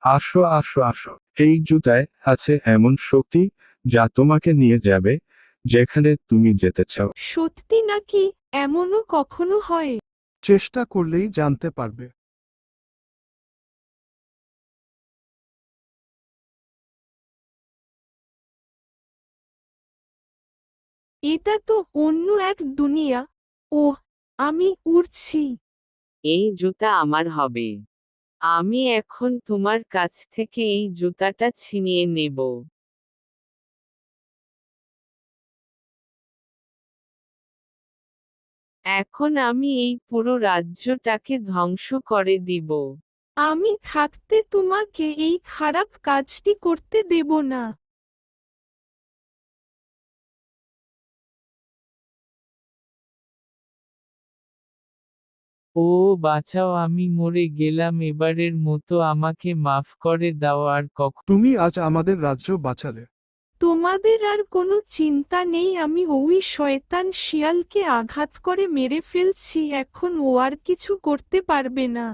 আসো আসো আসো, এই জুতায় আছে এমন শক্তি যা তোমাকে নিয়ে যাবে যেখানে তুমি যেতে চাও। সত্যি নাকি? এমনও কখনো হয়? চেষ্টা করলেই জানতে পারবে। এটা তো অন্য এক দুনিয়া। ওহ, আমি উড়ছি। এই জুতা আমার হবে। আমি এখন তোমার কাছ থেকে এই জুতাটা ছিনিয়ে নেব। এখন আমি এই পুরো রাজ্যটাকে ধ্বংস করে দিব। আমি থাকতে তোমাকে এই খারাপ কাজটি করতে দেব না। ও বাঁচাও, আমি মরে গেলাম, এবারের মতো আমাকে মাফ করে দাও, আর তুমি আজ আমাদের রাজ্য বাঁচালে। তোমাদের আর কোনো চিন্তা নেই, আমি ওই শয়তান শিয়ালকে আঘাত করে মেরে ফেলছি, এখন ও আর কিছু করতে পারবে না।